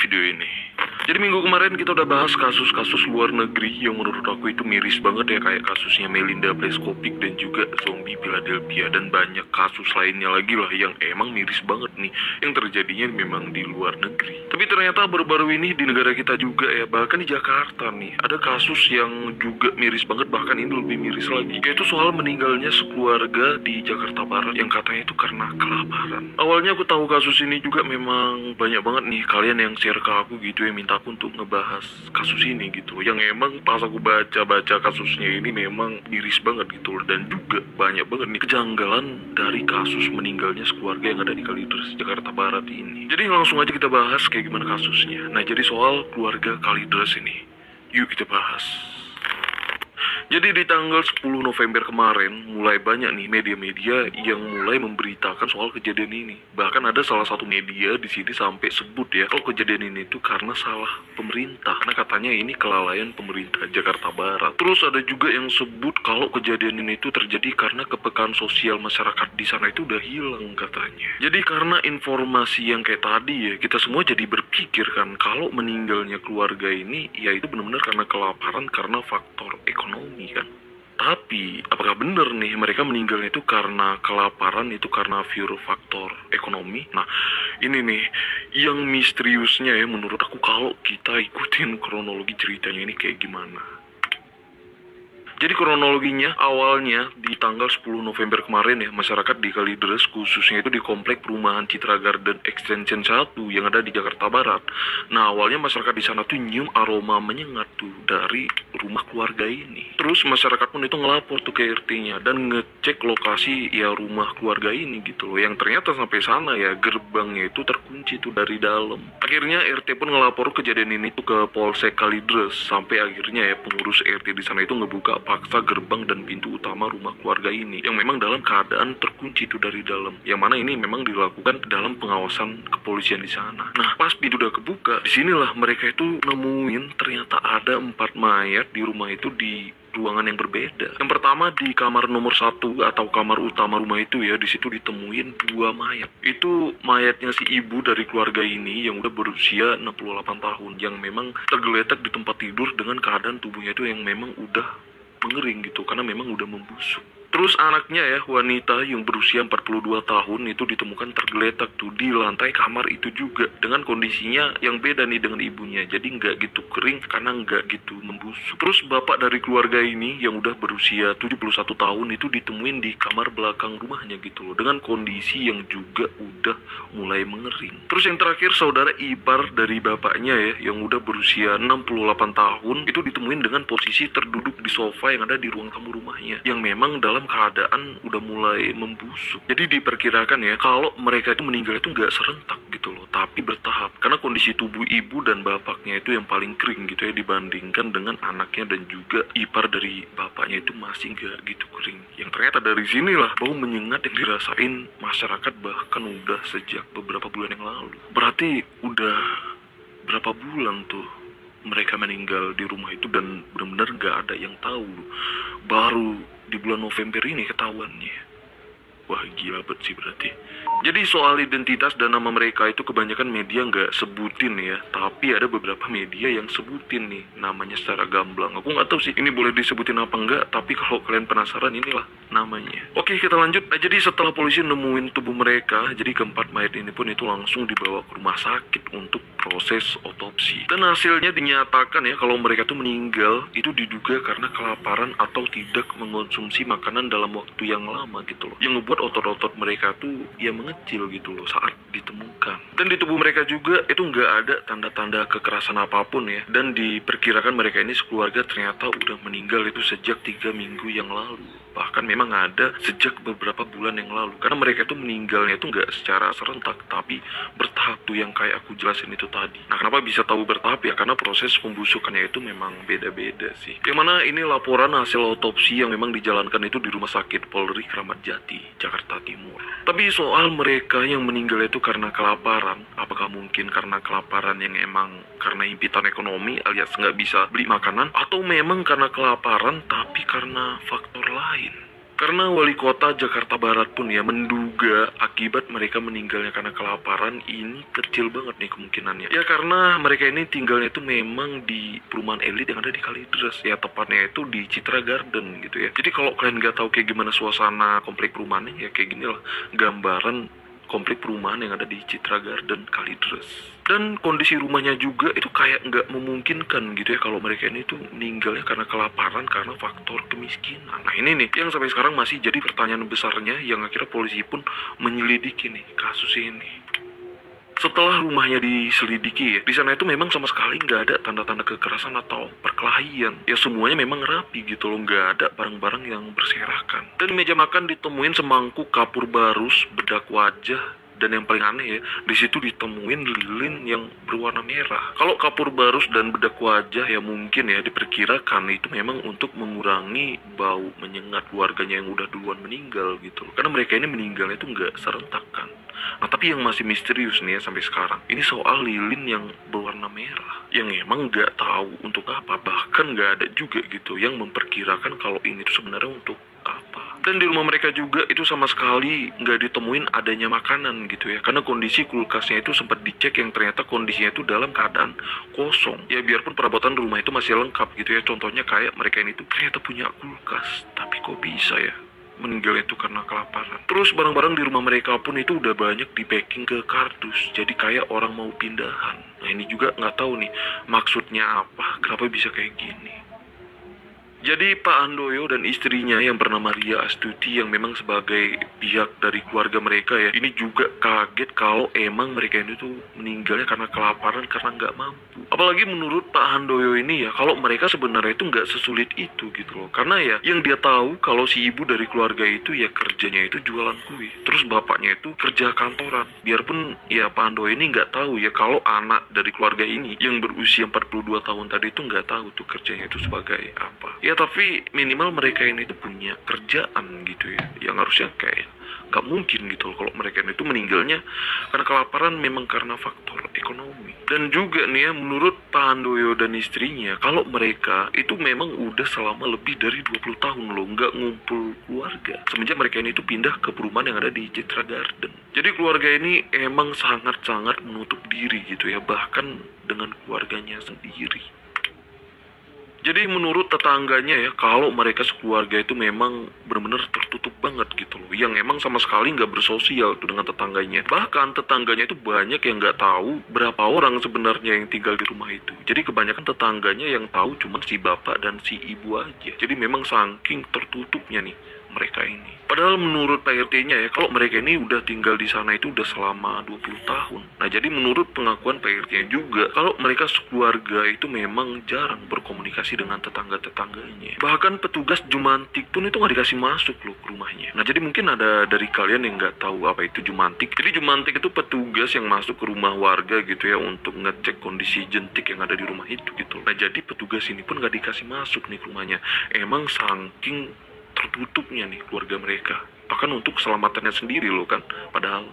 video ini. Jadi minggu kemarin kita udah bahas kasus-kasus luar negeri yang menurut aku itu miris banget ya, kayak kasusnya Melinda Pleskovic dan juga zombie Philadelphia, dan banyak kasus lainnya lagi lah yang emang miris banget nih yang terjadinya memang di luar negeri. Tapi ternyata baru-baru ini di negara kita juga ya, bahkan di Jakarta nih ada kasus yang juga miris banget, bahkan ini lebih miris lagi, yaitu soal meninggalnya sekeluarga di Jakarta Barat yang katanya itu karena kelaparan. Awalnya aku tahu kasus ini juga memang banyak banget nih kalian yang share ke aku gitu ya, minta aku untuk ngebahas kasus ini gitu, yang emang pas aku baca kasusnya ini memang miris banget gitu, dan juga banyak banget nih kejanggalan dari kasus meninggalnya sekeluarga yang ada di Kalideres, Jakarta Barat ini. Jadi langsung aja kita bahas kayak gimana kasusnya. Nah, jadi soal keluarga Kalideres ini, yuk kita bahas. Jadi di tanggal 10 November kemarin mulai banyak nih media-media yang mulai memberitakan soal kejadian ini. Bahkan ada salah satu media di sini sampai sebut ya kalau kejadian ini itu karena salah pemerintah, karena katanya ini kelalaian pemerintah Jakarta Barat. Terus ada juga yang sebut kalau kejadian ini itu terjadi karena kepekaan sosial masyarakat di sana itu udah hilang katanya. Jadi karena informasi yang kayak tadi ya, kita semua jadi berpikir kan kalau meninggalnya keluarga ini ya itu benar-benar karena kelaparan, karena faktor ekonomi kan. Tapi apakah benar nih mereka meninggalnya itu karena kelaparan, itu karena pure faktor ekonomi? Nah, ini nih yang misteriusnya ya menurut aku kalau kita ikutin kronologi ceritanya ini kayak gimana. Jadi kronologinya awalnya di tanggal 10 November kemarin ya, masyarakat di Kalideres khususnya itu di komplek perumahan Citra Garden Extension 1 yang ada di Jakarta Barat. Nah, awalnya masyarakat di sana tuh nyium aroma menyengat tuh dari rumah keluarga ini. Terus masyarakat pun itu ngelapor tuh ke RT-nya dan ngecek lokasi ya rumah keluarga ini gitu loh. Yang ternyata sampai sana ya gerbangnya itu terkunci tuh dari dalam. Akhirnya RT pun ngelapor kejadian ini tuh ke Polsek Kalideres, sampai akhirnya ya pengurus RT di sana itu ngebuka paksa gerbang dan pintu utama rumah keluarga ini yang memang dalam keadaan terkunci itu dari dalam, yang mana ini memang dilakukan dalam pengawasan kepolisian di sana. Nah, pas pintu udah kebuka, disinilah mereka itu nemuin ternyata ada 4 mayat di rumah itu di ruangan yang berbeda. Yang pertama di kamar nomor 1 atau kamar utama rumah itu ya, di situ ditemuin 2 mayat. Itu mayatnya si ibu dari keluarga ini yang udah berusia 68 tahun, yang memang tergeletak di tempat tidur dengan keadaan tubuhnya itu yang memang udah mengering gitu karena memang udah membusuk. Terus anaknya ya, wanita yang berusia 42 tahun itu ditemukan tergeletak tuh di lantai kamar itu juga dengan kondisinya yang beda nih dengan ibunya. Jadi nggak gitu kering karena nggak gitu membusuk. Terus bapak dari keluarga ini yang udah berusia 71 tahun itu ditemuin di kamar belakang rumahnya gitu loh, dengan kondisi yang juga udah mulai mengering. Terus yang terakhir saudara ipar dari bapaknya ya yang udah berusia 68 tahun itu ditemuin dengan posisi terduduk di sofa yang ada di ruang tamu rumahnya, yang memang dalam keadaan udah mulai membusuk. Jadi diperkirakan ya kalau mereka itu meninggal itu nggak serentak gitu loh, tapi bertahap, karena kondisi tubuh ibu dan bapaknya itu yang paling kering gitu ya dibandingkan dengan anaknya dan juga ipar dari bapaknya itu masih nggak gitu kering. Yang ternyata dari sinilah bau menyengat yang dirasain masyarakat bahkan udah sejak beberapa bulan yang lalu. Berarti udah berapa bulan tuh mereka meninggal di rumah itu dan benar-benar gak ada yang tahu. Baru di bulan November ini ketahuannya. Wah, gila banget sih berarti. Jadi soal identitas dan nama mereka itu kebanyakan media nggak sebutin ya, tapi ada beberapa media yang sebutin nih namanya secara gamblang. Aku nggak tahu sih ini boleh disebutin apa enggak, tapi kalau kalian penasaran inilah namanya. Oke, kita lanjut. Nah, jadi setelah polisi nemuin tubuh mereka, jadi keempat mayat ini pun itu langsung dibawa ke rumah sakit untuk proses otopsi. Dan hasilnya dinyatakan ya kalau mereka tuh meninggal itu diduga karena kelaparan atau tidak mengonsumsi makanan dalam waktu yang lama gitu loh, yang ngebuat otot-otot mereka tuh ya mengecil gitu loh saat ditemukan. Dan di tubuh mereka juga itu nggak ada tanda-tanda kekerasan apapun ya, dan diperkirakan mereka ini sekeluarga ternyata udah meninggal itu sejak 3 minggu yang lalu, bahkan memang ada sejak beberapa bulan yang lalu, karena mereka tuh meninggalnya itu nggak secara serentak tapi bertahap tuh yang kayak aku jelasin itu tadi. Nah, kenapa bisa tahu bertahap ya, karena proses pembusukannya itu memang beda-beda sih, yang mana ini laporan hasil otopsi yang memang dijalankan itu di Rumah Sakit Polri Kramat Jati, Jakarta Timur. Tapi soal mereka yang meninggal itu karena kelaparan, apakah mungkin karena kelaparan yang emang karena impitan ekonomi alias nggak bisa beli makanan, atau memang karena kelaparan tapi karena faktor lain? Karena wali kota Jakarta Barat pun ya menduga akibat mereka meninggalnya karena kelaparan ini kecil banget nih kemungkinannya. Ya karena mereka ini tinggalnya itu memang di perumahan elit yang ada di Kalideres, ya tepatnya itu di Citra Garden gitu ya. Jadi kalau kalian nggak tahu kayak gimana suasana komplek perumahannya, ya kayak gini lah gambaran komplek perumahan yang ada di Citra Garden Kalideres. Dan kondisi rumahnya juga itu kayak nggak memungkinkan gitu ya kalau mereka ini tuh meninggalnya karena kelaparan karena faktor kemiskinan. Nah ini nih yang sampai sekarang masih jadi pertanyaan besarnya yang akhirnya polisi pun menyelidiki nih kasus ini. Setelah rumahnya diselidiki ya, di sana itu memang sama sekali nggak ada tanda-tanda kekerasan atau perkelahian. Ya semuanya memang rapi gitu loh, nggak ada barang-barang yang berserakan. Dan di meja makan ditemuin semangkuk kapur barus, bedak wajah, dan yang paling aneh ya, di situ ditemuin lilin yang berwarna merah. Kalau kapur barus dan bedak wajah ya mungkin ya diperkirakan itu memang untuk mengurangi bau menyengat keluarganya yang udah duluan meninggal gitu loh. Karena mereka ini meninggalnya itu nggak serentak kan. Nah tapi yang masih misterius nih ya sampai sekarang, ini soal lilin yang berwarna merah yang emang nggak tahu untuk apa, bahkan nggak ada juga gitu yang memperkirakan kalau ini tuh sebenarnya untuk apa. Dan di rumah mereka juga itu sama sekali nggak ditemuin adanya makanan gitu ya, karena kondisi kulkasnya itu sempat dicek yang ternyata kondisinya itu dalam keadaan kosong. Ya biarpun perabotan rumah itu masih lengkap gitu ya, contohnya kayak mereka ini tuh ternyata punya kulkas, tapi kok bisa ya meninggal itu karena kelaparan. Terus barang-barang di rumah mereka pun itu udah banyak di packing ke kardus, jadi kayak orang mau pindahan. Nah ini juga nggak tahu nih maksudnya apa, kenapa bisa kayak gini. Jadi Pak Handoyo dan istrinya yang bernama Ria Astuti yang memang sebagai pihak dari keluarga mereka ya, ini juga kaget kalau emang mereka ini tuh meninggalnya karena kelaparan karena nggak mampu. Apalagi menurut Pak Handoyo ini ya, kalau mereka sebenarnya itu nggak sesulit itu gitu loh. Karena ya yang dia tahu kalau si ibu dari keluarga itu ya kerjanya itu jualan kue, terus bapaknya itu kerja kantoran. Biarpun ya Pak Handoyo ini nggak tahu ya kalau anak dari keluarga ini yang berusia 42 tahun tadi itu nggak tahu tuh kerjanya itu sebagai apa. Ya tapi minimal mereka ini tuh punya kerjaan gitu ya, yang harusnya kayak nggak mungkin gitu loh kalau mereka itu meninggalnya karena kelaparan memang karena faktor ekonomi. Dan juga nih ya menurut Pak Handoyo dan istrinya, kalau mereka itu memang udah selama lebih dari 20 tahun loh nggak ngumpul keluarga semenjak mereka ini tuh pindah ke perumahan yang ada di Citra Garden. Jadi keluarga ini emang sangat-sangat menutup diri gitu ya, bahkan dengan keluarganya sendiri. Jadi menurut tetangganya ya, kalau mereka sekeluarga itu memang benar-benar tertutup banget gitu loh, yang emang sama sekali nggak bersosial tuh dengan tetangganya. Bahkan tetangganya itu banyak yang nggak tahu berapa orang sebenarnya yang tinggal di rumah itu. Jadi kebanyakan tetangganya yang tahu cuma si bapak dan si ibu aja. Jadi memang saking tertutupnya nih mereka ini. Padahal menurut Pak RT-nya ya, kalau mereka ini udah tinggal di sana itu udah selama 20 tahun. Nah jadi menurut pengakuan Pak RT-nya juga, kalau mereka sekeluarga itu memang jarang berkomunikasi dengan tetangga-tetangganya. Bahkan petugas Jumantik pun itu nggak dikasih masuk loh ke rumahnya. Nah jadi mungkin ada dari kalian yang nggak tahu apa itu Jumantik. Jadi Jumantik itu petugas yang masuk ke rumah warga gitu ya untuk ngecek kondisi jentik yang ada di rumah itu gitu. Nah jadi petugas ini pun nggak dikasih masuk nih ke rumahnya. Emang saking tertutupnya nih keluarga mereka, bahkan untuk keselamatannya sendiri loh kan, padahal.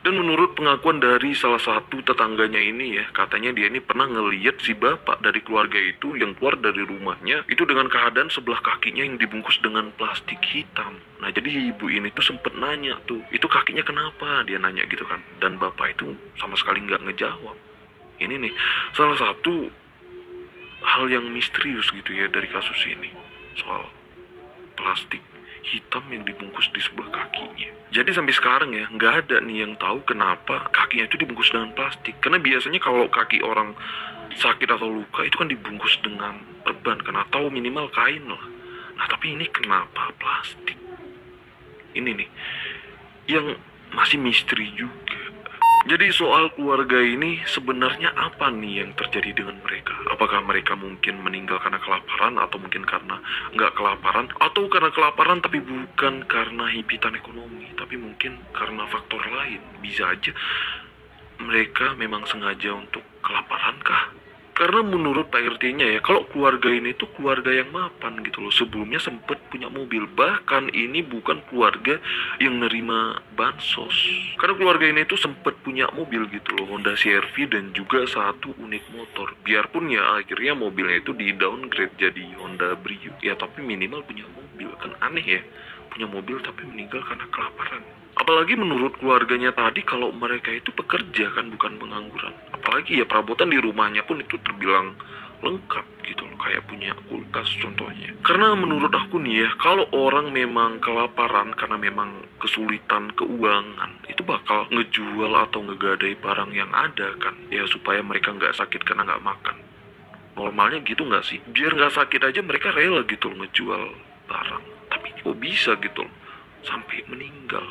Dan menurut pengakuan dari salah satu tetangganya ini ya, katanya dia ini pernah ngeliat si bapak dari keluarga itu yang keluar dari rumahnya itu dengan keadaan sebelah kakinya yang dibungkus dengan plastik hitam. Nah jadi ibu ini tuh sempet nanya tuh, itu kakinya kenapa, dia nanya gitu kan, dan bapak itu sama sekali nggak ngejawab. Ini nih salah satu hal yang misterius gitu ya dari kasus ini, soal plastik hitam yang dibungkus di sebelah kakinya. Jadi sampai sekarang ya nggak ada nih yang tahu kenapa kakinya itu dibungkus dengan plastik. Karena biasanya kalau kaki orang sakit atau luka itu kan dibungkus dengan perban kan, atau minimal kain lah. Nah tapi ini kenapa plastik? Ini nih yang masih misteri juga. Jadi soal keluarga ini sebenarnya apa nih yang terjadi dengan mereka? Apakah mereka mungkin meninggal karena kelaparan, atau mungkin karena nggak kelaparan, atau karena kelaparan tapi bukan karena himpitan ekonomi, tapi mungkin karena faktor lain? Bisa aja mereka memang sengaja untuk kelaparan kah? Karena menurut Pak RT-nya ya, kalau keluarga ini tuh keluarga yang mapan gitu loh. Sebelumnya sempet punya mobil. Bahkan ini bukan keluarga yang nerima bansos. Karena keluarga ini tuh sempet punya mobil gitu loh, Honda CR-V dan juga satu unit motor. Biarpun ya akhirnya mobilnya itu di downgrade jadi Honda Brio. Ya tapi minimal punya mobil. kan aneh ya, punya mobil tapi meninggal karena kelaparan. Apalagi menurut keluarganya tadi kalau mereka itu pekerja kan, bukan pengangguran. Apalagi ya perabotan di rumahnya pun itu terbilang lengkap gitu loh, kayak punya kulkas contohnya. Karena menurut aku nih ya, kalau orang memang kelaparan karena memang kesulitan keuangan, itu bakal ngejual atau ngegadai barang yang ada kan, ya supaya mereka nggak sakit karena nggak makan. Normalnya gitu nggak sih? Biar nggak sakit aja mereka rela gitu loh ngejual barang. Tapi kok bisa gitu loh sampai meninggal,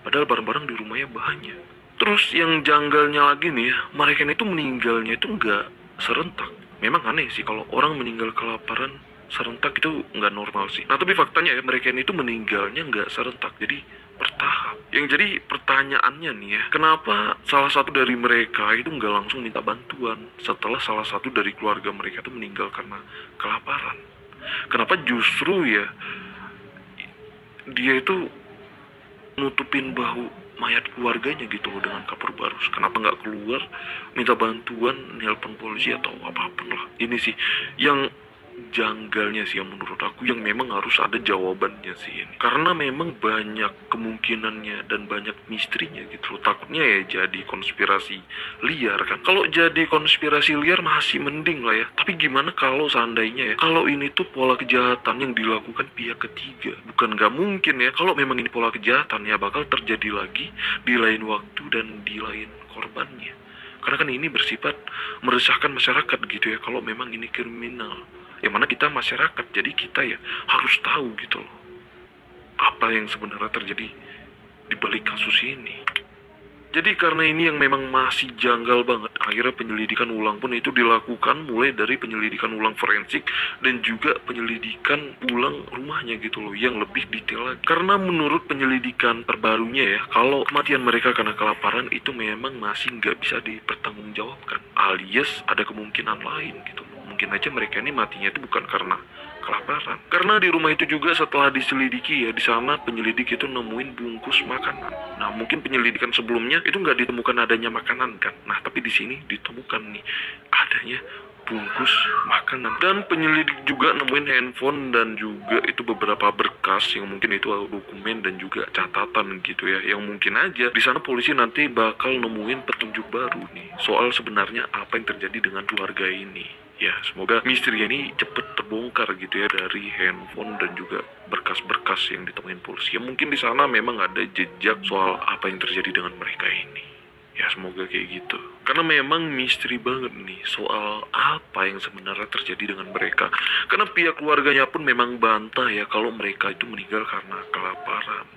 padahal barang-barang di rumahnya banyak. Terus yang janggalnya lagi nih ya, mereka itu meninggalnya itu nggak serentak. Memang aneh sih kalau orang meninggal kelaparan serentak, itu nggak normal sih. Nah tapi faktanya ya, mereka itu meninggalnya nggak serentak, jadi bertahap. Yang jadi pertanyaannya nih ya, kenapa salah satu dari mereka itu nggak langsung minta bantuan setelah salah satu dari keluarga mereka itu meninggal karena kelaparan? Kenapa justru ya dia itu nutupin bahu mayat keluarganya gitu loh dengan kapur barus? Kenapa nggak keluar minta bantuan, nelpon polisi atau apapun lah? Ini sih yang janggalnya sih, yang menurut aku yang memang harus ada jawabannya sih ini. Karena memang banyak kemungkinannya dan banyak misterinya gitu loh. Takutnya ya jadi konspirasi liar kan. Kalau jadi konspirasi liar masih mending lah ya. Tapi gimana kalau seandainya ya, kalau ini tuh pola kejahatan yang dilakukan pihak ketiga? Bukan nggak mungkin ya, kalau memang ini pola kejahatan ya bakal terjadi lagi di lain waktu dan di lain korbannya. Karena kan ini bersifat meresahkan masyarakat gitu ya, kalau memang ini kriminal. Yang mana kita masyarakat, jadi kita ya harus tahu gitu loh apa yang sebenarnya terjadi di balik kasus ini. Jadi karena ini yang memang masih janggal banget, akhirnya penyelidikan ulang pun itu dilakukan, mulai dari penyelidikan ulang forensik dan juga penyelidikan ulang rumahnya gitu loh, yang lebih detail lagi. Karena menurut penyelidikan terbarunya ya, kalau kematian mereka karena kelaparan itu memang masih nggak bisa dipertanggungjawabkan, alias ada kemungkinan lain gitu. Mungkin aja mereka ini matinya itu bukan karena kelaparan. Karena di rumah itu juga setelah diselidiki ya, di sana penyelidik itu nemuin bungkus makanan. Nah mungkin penyelidikan sebelumnya itu nggak ditemukan adanya makanan kan. Nah tapi di sini ditemukan nih adanya bungkus makanan. Dan penyelidik juga nemuin handphone dan juga itu beberapa berkas yang mungkin itu dokumen dan juga catatan gitu ya, yang mungkin aja di sana polisi nanti bakal nemuin petunjuk baru nih soal sebenarnya apa yang terjadi dengan keluarga ini. Ya semoga misteri ini cepet terbongkar gitu ya, dari handphone dan juga berkas-berkas yang ditemuin polisi. Ya mungkin di sana memang ada jejak soal apa yang terjadi dengan mereka ini. Ya semoga kayak gitu. Karena memang misteri banget nih soal apa yang sebenarnya terjadi dengan mereka. Karena pihak keluarganya pun memang bantah ya kalau mereka itu meninggal karena kelaparan.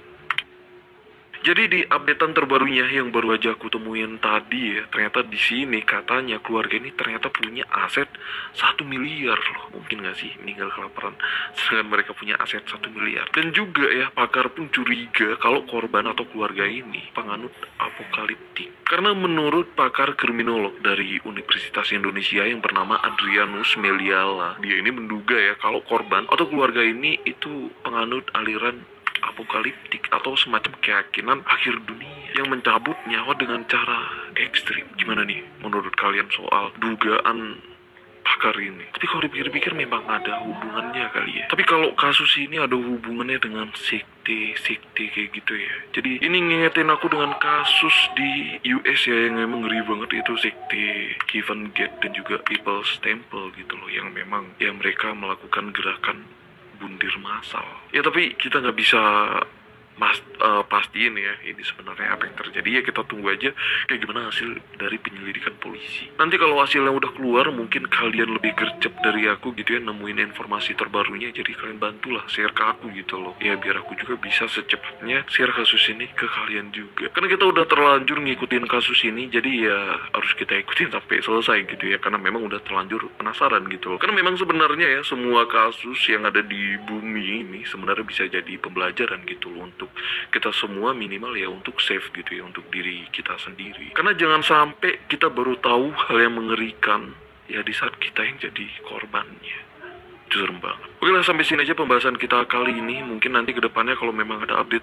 Jadi di updatean terbarunya yang baru aja aku temuin tadi ya, ternyata di sini katanya keluarga ini ternyata punya aset 1 miliar loh. Mungkin gak sih meninggal kelaparan sedangkan mereka punya aset 1 miliar. Dan juga ya pakar pun curiga kalau korban atau keluarga ini penganut apokaliptik. Karena menurut pakar kriminolog dari Universitas Indonesia yang bernama Adrianus Meliala, dia ini menduga ya kalau korban atau keluarga ini itu penganut aliran apokaliptik atau semacam keyakinan akhir dunia yang mencabut nyawa dengan cara ekstrim. Gimana nih menurut kalian soal dugaan pakar ini? Tapi kalau dipikir-pikir memang ada hubungannya kali ya. Tapi kalau kasus ini ada hubungannya dengan sekte kayak gitu ya. Jadi ini ngingetin aku dengan kasus di US ya, yang memang ngeri banget, itu sekte Heaven Gate dan juga People's Temple gitu loh, yang memang ya mereka melakukan gerakan bundir massal. Ya tapi kita nggak bisa pastiin ya ini sebenarnya apa yang terjadi. Ya kita tunggu aja kayak gimana hasil dari penyelidikan polisi. Nanti kalau hasilnya udah keluar, mungkin kalian lebih gercep dari aku gitu ya nemuin informasi terbarunya. Jadi kalian bantulah share ke aku gitu loh, ya biar aku juga bisa secepatnya share kasus ini ke kalian juga. Karena kita udah terlanjur ngikutin kasus ini, jadi ya harus kita ikutin sampai selesai gitu ya, karena memang udah terlanjur penasaran gitu loh. Karena memang sebenarnya ya semua kasus yang ada di bumi ini sebenarnya bisa jadi pembelajaran gitu loh untuk kita semua, minimal ya untuk save gitu ya, untuk diri kita sendiri. Karena jangan sampai kita baru tahu hal yang mengerikan ya di saat kita yang jadi korbannya. Itu serem banget. Oke lah, sampai sini aja pembahasan kita kali ini. Mungkin nanti kedepannya kalau memang ada update